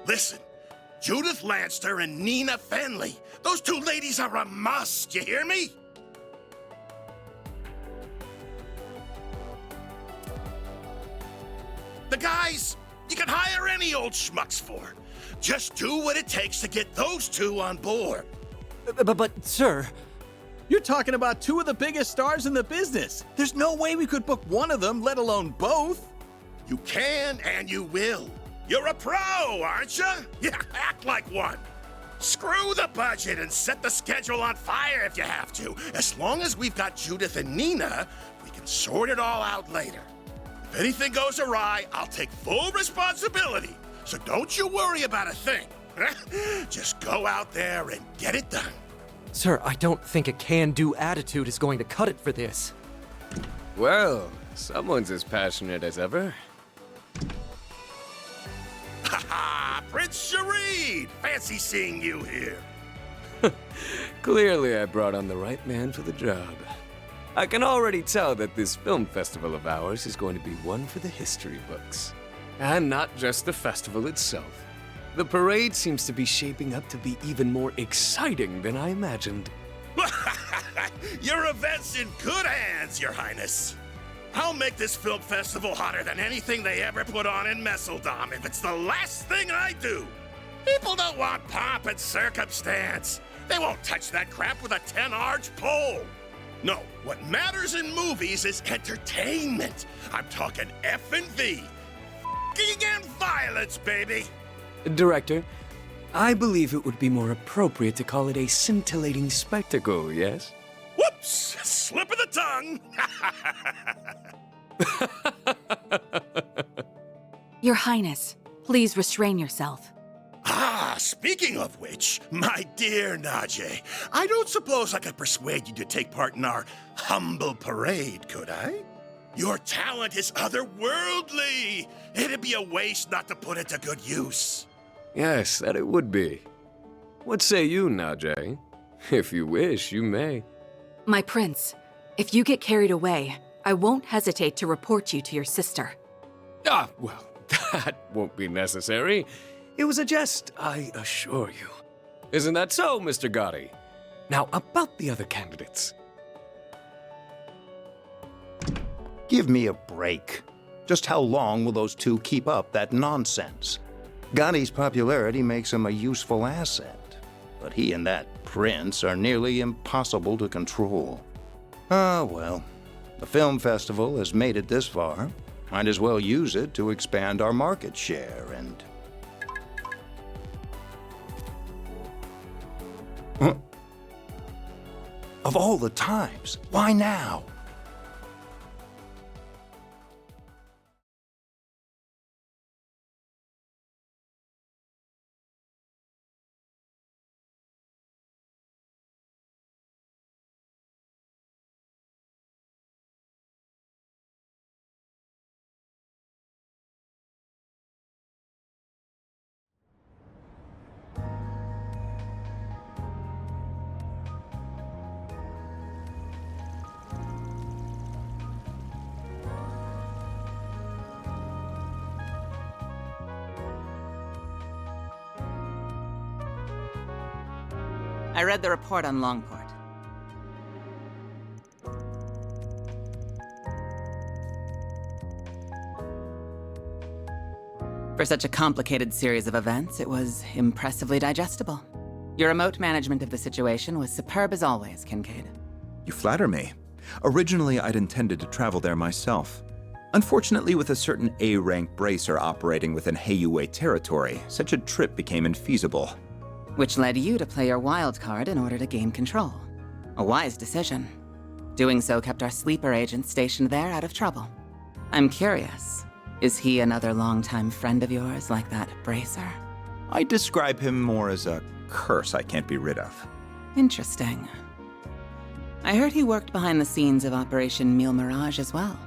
Listen, Judith Lanster and Nina Fenley. Those two ladies are a must, you hear me? The guys, you can hire any old schmucks for. Just do what it takes to get those two on board. But, sir... You're talking about two of the biggest stars in the business. There's no way we could book one of them, let alone both. You can and you will. You're a pro, aren't you? Yeah, act like one. Screw the budget and set the schedule on fire if you have to. As long as we've got Judith and Nina, we can sort it all out later. If anything goes awry, I'll take full responsibility. So don't you worry about a thing. Just go out there and get it done. Sir, I don't think a can-do attitude is going to cut it for this. Well, someone's as passionate as ever. Ha-ha! Prince Shareed! Fancy seeing you here. Clearly I brought on the right man for the job. I can already tell that this film festival of ours is going to be one for the history books. And not just the festival itself. The parade seems to be shaping up to be even more exciting than I imagined. Your event's in good hands, Your Highness. I'll make this film festival hotter than anything they ever put on in Messeldom if it's the last thing I do. People don't want pomp and circumstance. They won't touch that crap with a 10-arch pole. No, what matters in movies is entertainment. I'm talking F&V. F***ing and violence, baby. Director, I believe it would be more appropriate to call it a scintillating spectacle, yes? Whoops! Slip of the tongue! Your Highness, please restrain yourself. Ah, speaking of which, my dear Najee, I don't suppose I could persuade you to take part in our humble parade, could I? Your talent is otherworldly. It'd be a waste not to put it to good use. Yes, that it would be. What say you, Najee? If you wish, you may. My prince, if you get carried away, I won't hesitate to report you to your sister. Ah, well, that won't be necessary. It was a jest, I assure you. Isn't that so, Mr. Gotti? Now, about the other candidates. Give me a break. Just how long will those two keep up that nonsense? Gotti's popularity makes him a useful asset, but he and that prince are nearly impossible to control. Ah, well, the film festival has made it this far. Might as well use it to expand our market share and... Of all the times, why now? I read the report on Longport. For such a complicated series of events, it was impressively digestible. Your remote management of the situation was superb as always, Kincaid. You flatter me. Originally, I'd intended to travel there myself. Unfortunately, with a certain A-rank bracer operating within Heiyue territory, such a trip became infeasible. Which led you to play your wild card in order to gain control. A wise decision. Doing so kept our sleeper agent stationed there out of trouble. I'm curious, is he another longtime friend of yours like that bracer? I'd describe him more as a curse I can't be rid of. Interesting. I heard he worked behind the scenes of Operation Mille Mirage as well.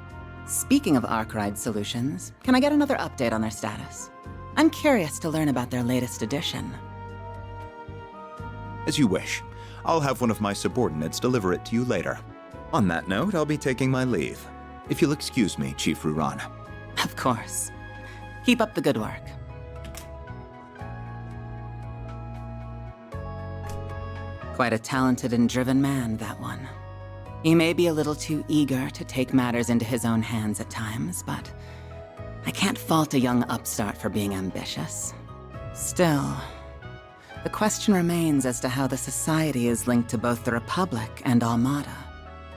Speaking of arkride solutions, can I get another update on their status? I'm curious to learn about their latest edition. As you wish. I'll have one of my subordinates deliver it to you later. On that note, I'll be taking my leave. If you'll excuse me, Chief Ruran. Of course. Keep up the good work. Quite a talented and driven man, that one. He may be a little too eager to take matters into his own hands at times, but I can't fault a young upstart for being ambitious. Still, the question remains as to how the Society is linked to both the Republic and Armada.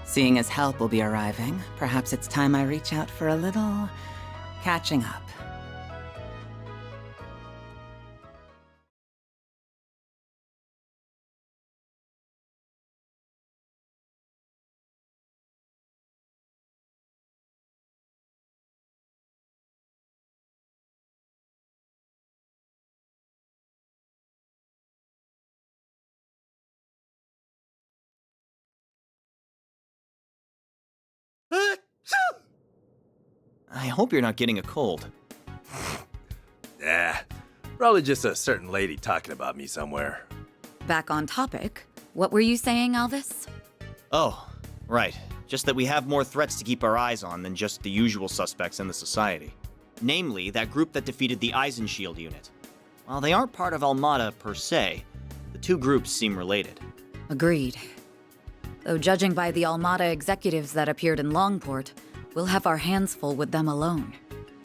Seeing as help will be arriving, perhaps it's time I reach out for a little catching up. I hope you're not getting a cold. Yeah, probably just a certain lady talking about me somewhere. Back on topic, what were you saying, Alvis? Oh, right. Just that we have more threats to keep our eyes on than just the usual suspects in the Society. Namely, that group that defeated the Eisenshield unit. While they aren't part of Armada per se, the two groups seem related. Agreed. Though judging by the Armada executives that appeared in Longport, we'll have our hands full with them alone.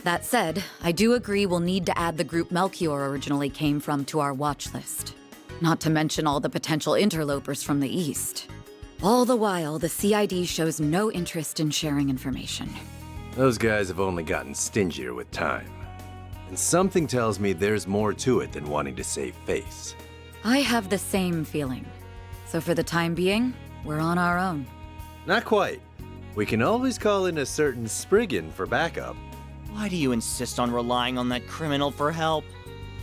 That said, I do agree we'll need to add the group Melchior originally came from to our watch list. Not to mention all the potential interlopers from the east. All the while, the CID shows no interest in sharing information. Those guys have only gotten stingier with time. And something tells me there's more to it than wanting to save face. I have the same feeling. So for the time being, we're on our own. Not quite. We can always call in a certain Spriggan for backup. Why do you insist on relying on that criminal for help?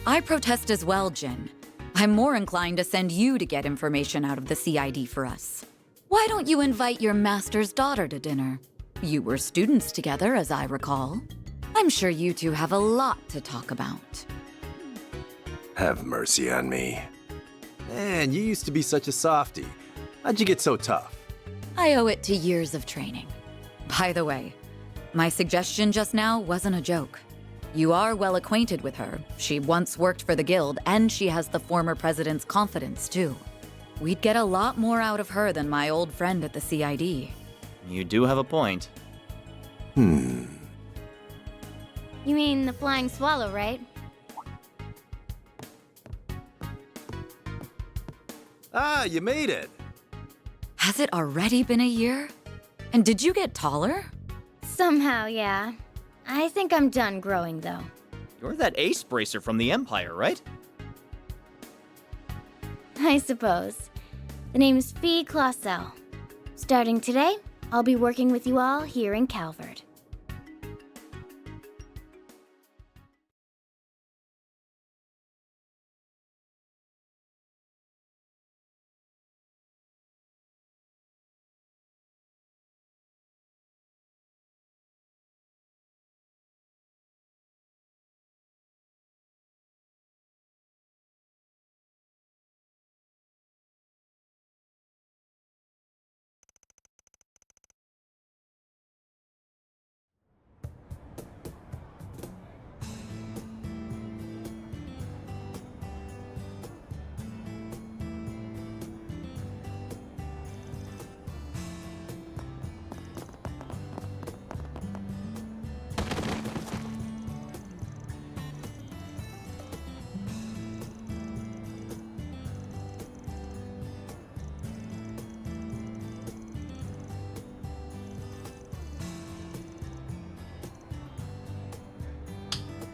I protest as well, Jin. I'm more inclined to send you to get information out of the CID for us. Why don't you invite your master's daughter to dinner? You were students together, as I recall. I'm sure you two have a lot to talk about. Have mercy on me. Man, you used to be such a softie. How'd you get so tough? I owe it to years of training. By the way, my suggestion just now wasn't a joke. You are well acquainted with her. She once worked for the Guild, and she has the former president's confidence, too. We'd get a lot more out of her than my old friend at the CID. You do have a point. You mean the flying swallow, right? Ah, you made it! Has it already been a year? And did you get taller? Somehow, yeah. I think I'm done growing, though. You're that ace bracer from the Empire, right? I suppose. The name's Fee Clausel. Starting today, I'll be working with you all here in Calvard.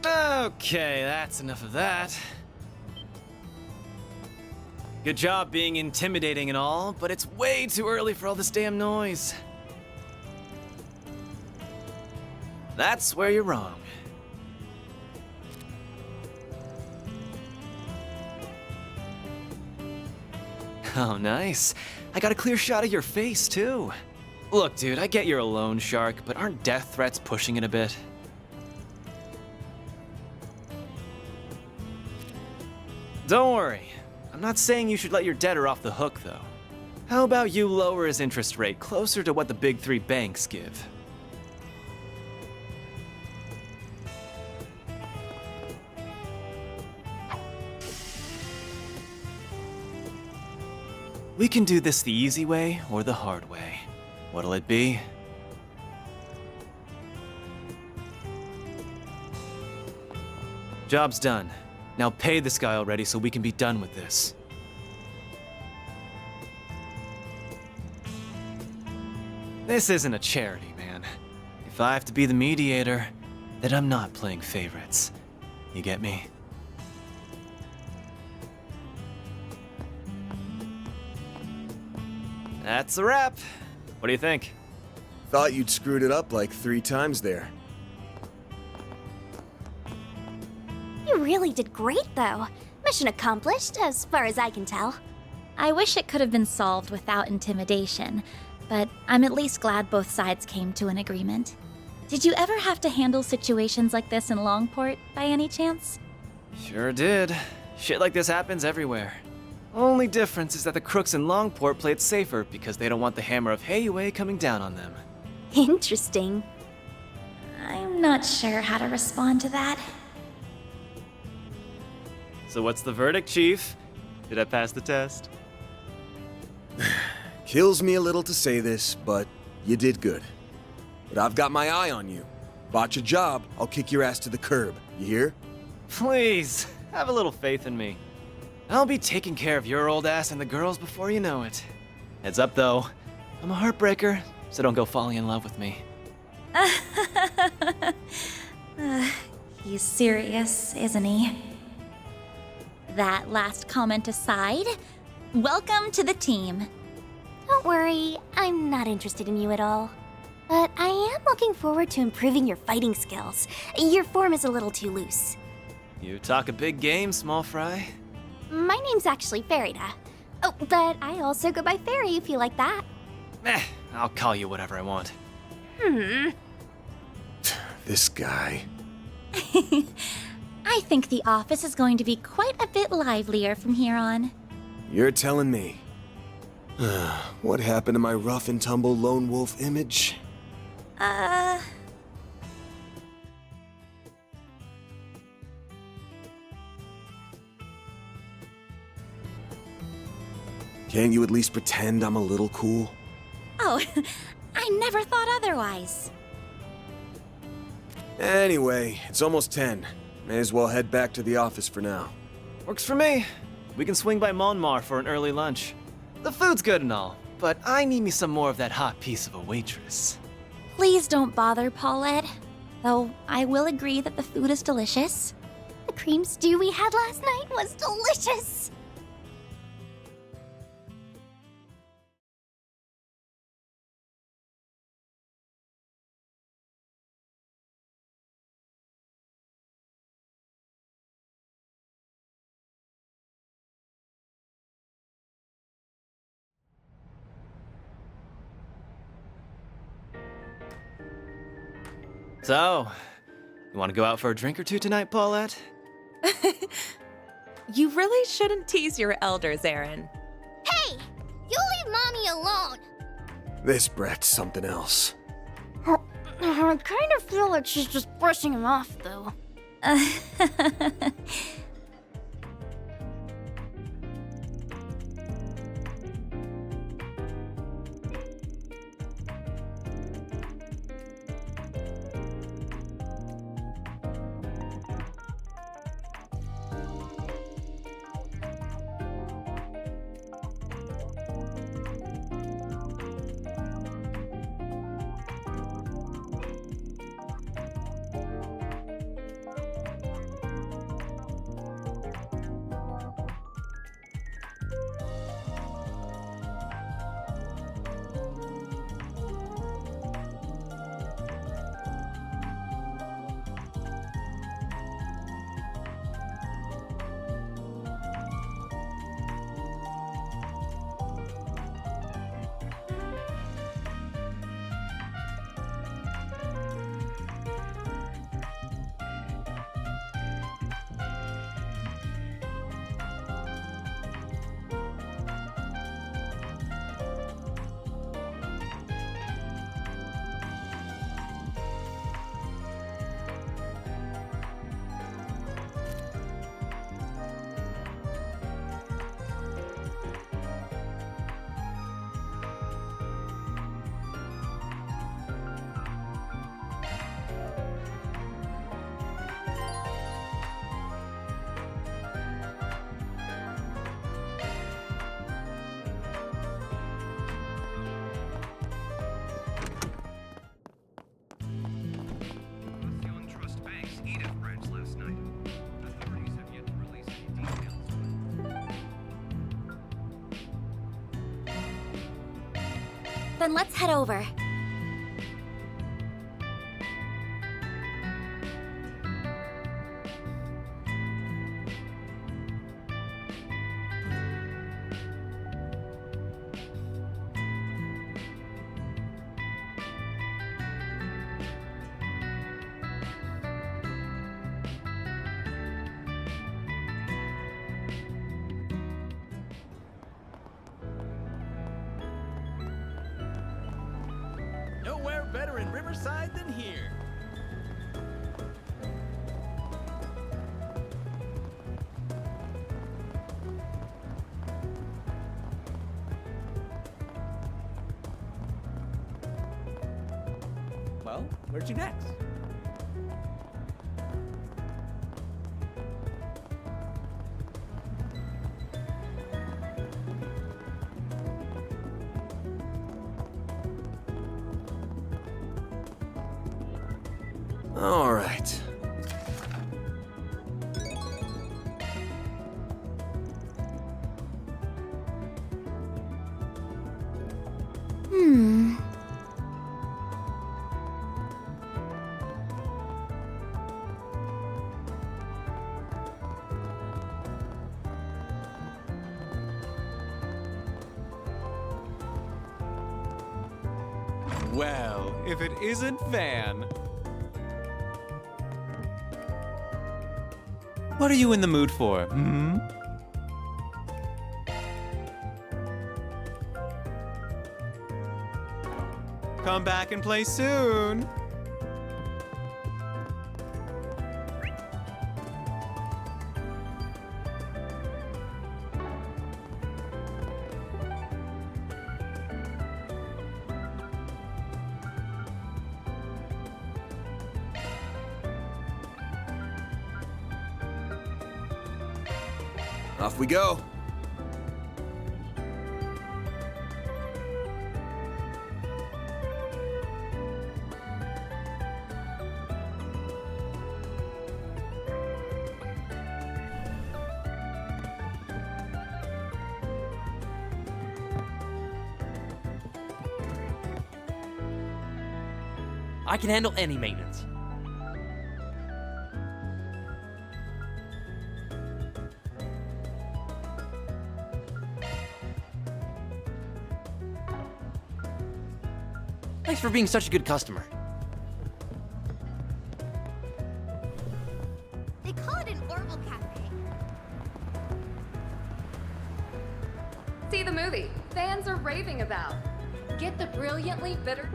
Okay, that's enough of that. Good job being intimidating and all, but it's way too early for all this damn noise. That's where you're wrong. Oh, nice. I got a clear shot of your face, too. Look, dude, I get you're a loan shark, but aren't death threats pushing it a bit? Don't worry. I'm not saying you should let your debtor off the hook, though. How about you lower his interest rate closer to what the big three banks give? We can do this the easy way or the hard way. What'll it be? Job's done. Now pay this guy already so we can be done with this. This isn't a charity, man. If I have to be the mediator, then I'm not playing favorites. You get me? That's a wrap. What do you think? Thought you'd screwed it up like 3 times there. You really did great, though. Mission accomplished, as far as I can tell. I wish it could have been solved without intimidation, but I'm at least glad both sides came to an agreement. Did you ever have to handle situations like this in Longport, by any chance? Sure did. Shit like this happens everywhere. Only difference is that the crooks in Longport play it safer because they don't want the hammer of Heyue coming down on them. Interesting. I'm not sure how to respond to that. So what's the verdict, Chief? Did I pass the test? Kills me a little to say this, but you did good. But I've got my eye on you. Botch a job, I'll kick your ass to the curb. You hear? Please, have a little faith in me. I'll be taking care of your old ass and the girls before you know it. Heads up, though. I'm a heartbreaker, so don't go falling in love with me. He's serious, isn't he? That last comment aside, welcome to the team. Don't worry, I'm not interested in you at all. But I am looking forward to improving your fighting skills. Your form is a little too loose. You talk a big game, small fry. My name's actually Farida. Oh, but I also go by Fairy if you like that. I'll call you whatever I want. This guy. I think the office is going to be quite a bit livelier from here on. You're telling me. What happened to my rough and tumble lone wolf image? Can't you at least pretend I'm a little cool? Oh, I never thought otherwise. Anyway, it's almost 10. May as well head back to the office for now. Works for me. We can swing by Monmar for an early lunch. The food's good and all, but I need me some more of that hot piece of a waitress. Please don't bother, Paulette. Though I will agree that the food is delicious. The cream stew we had last night was delicious. So, you want to go out for a drink or two tonight, Paulette? You really shouldn't tease your elders, Aaron. Hey! You leave Mommy alone! This brat's something else. I kind of feel like she's just brushing him off, though. Then let's head over. Nowhere better in Riverside than here. Well, where'd you next? All right. Hmm. Well, if it isn't Van. What are you in the mood for, hmm? Come back and play soon. Off we go. I can handle any maintenance. Thanks for being such a good customer. They call it an Orbital Cafe. See the movie fans are raving about. Get the brilliantly bitter.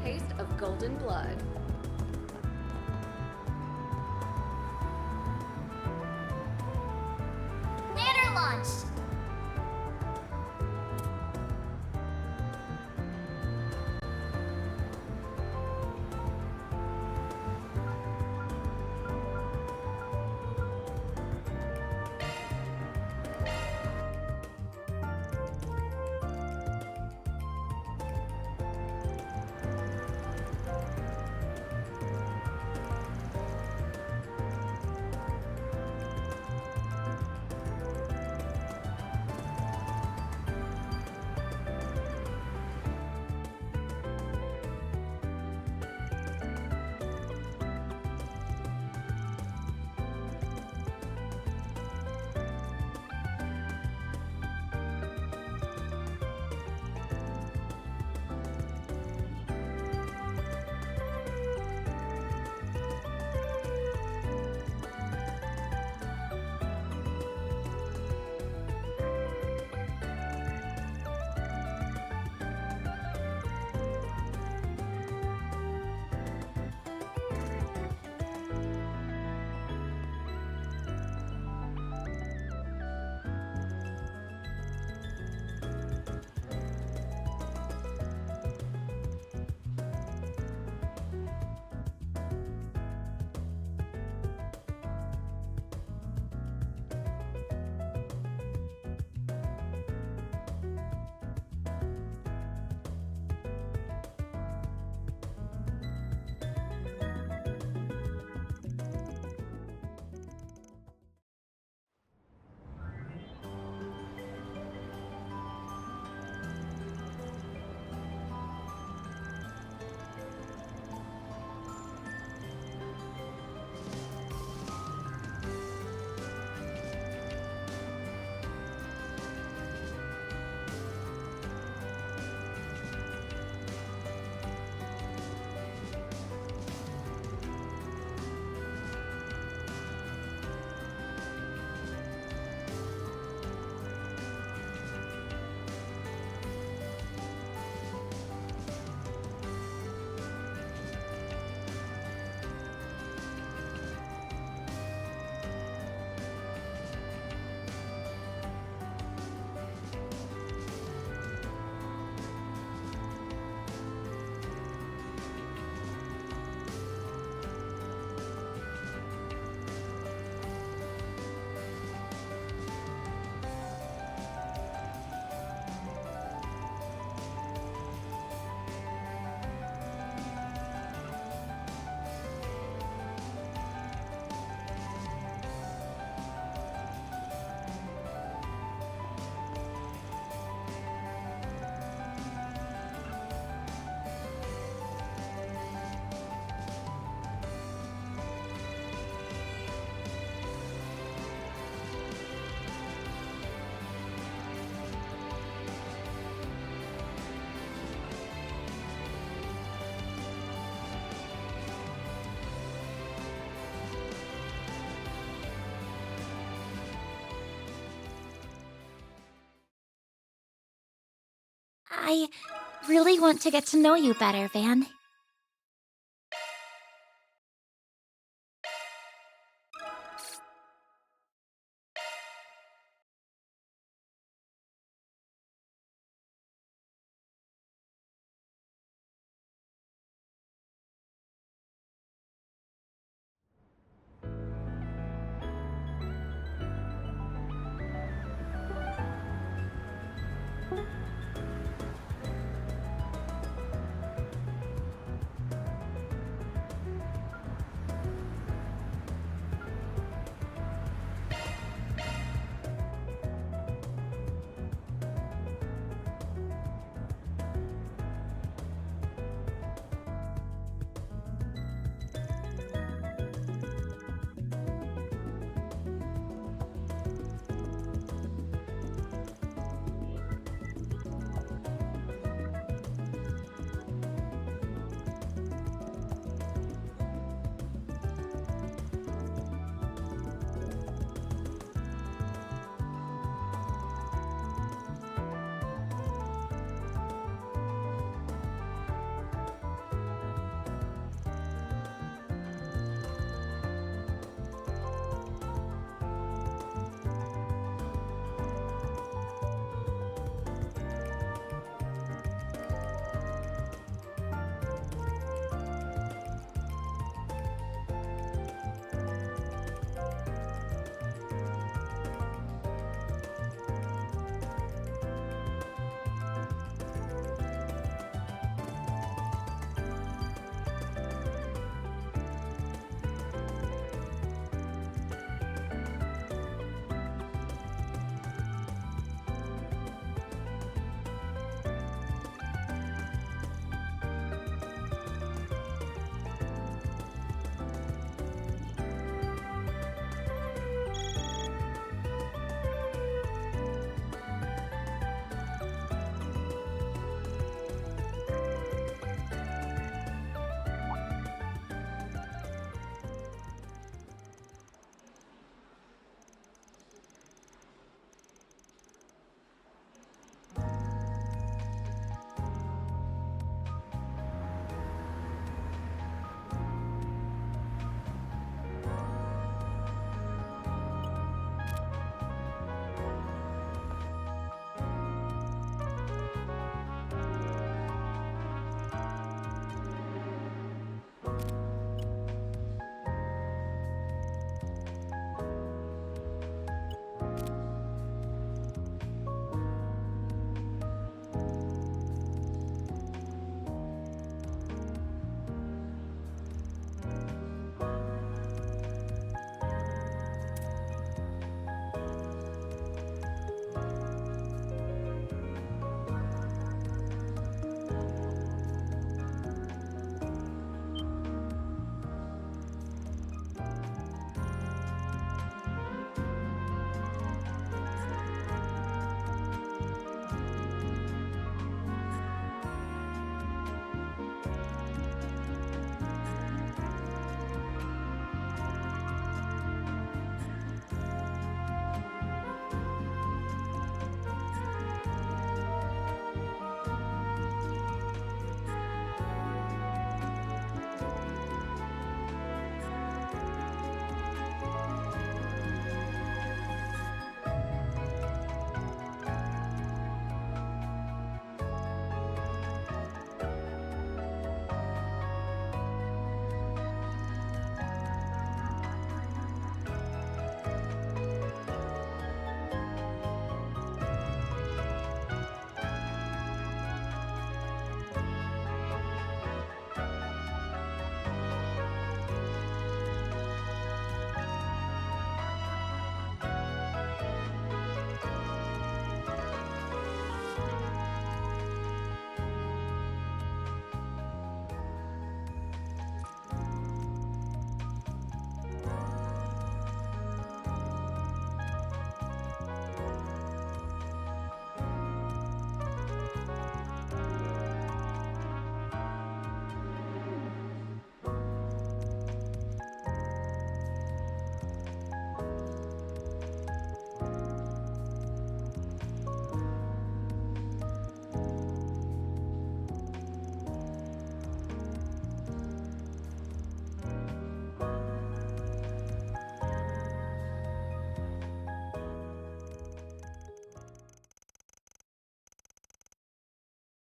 Taste of golden blood. Banner launch. I really want to get to know you better, Van.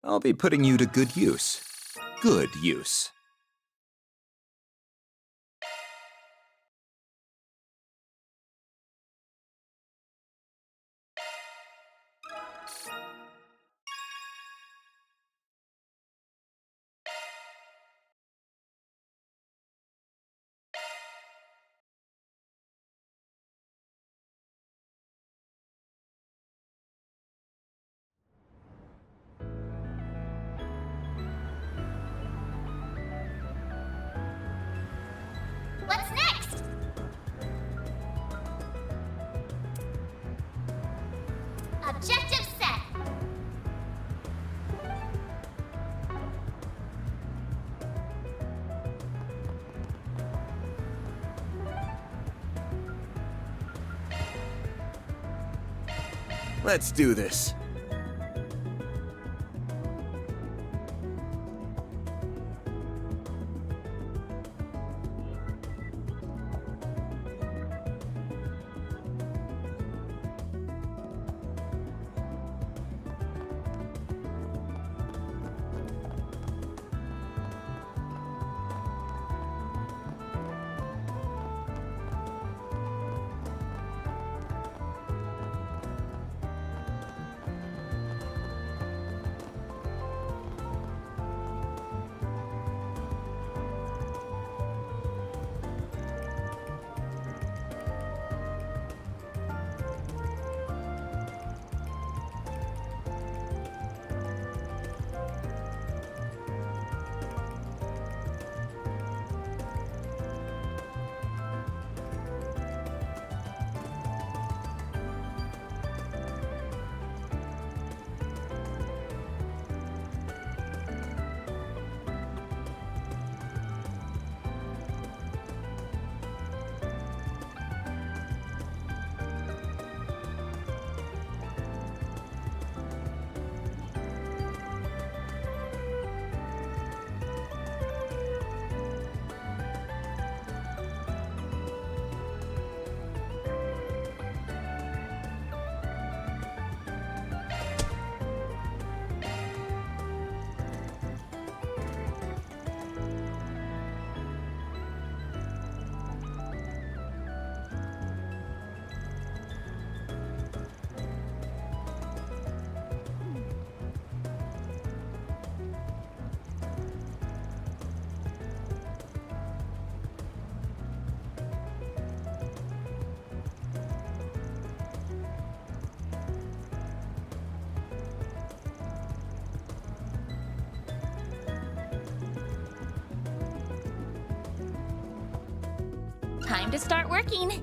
I'll be putting you to good use. Good use. What's next? Objective set. Let's do this. Time to start working.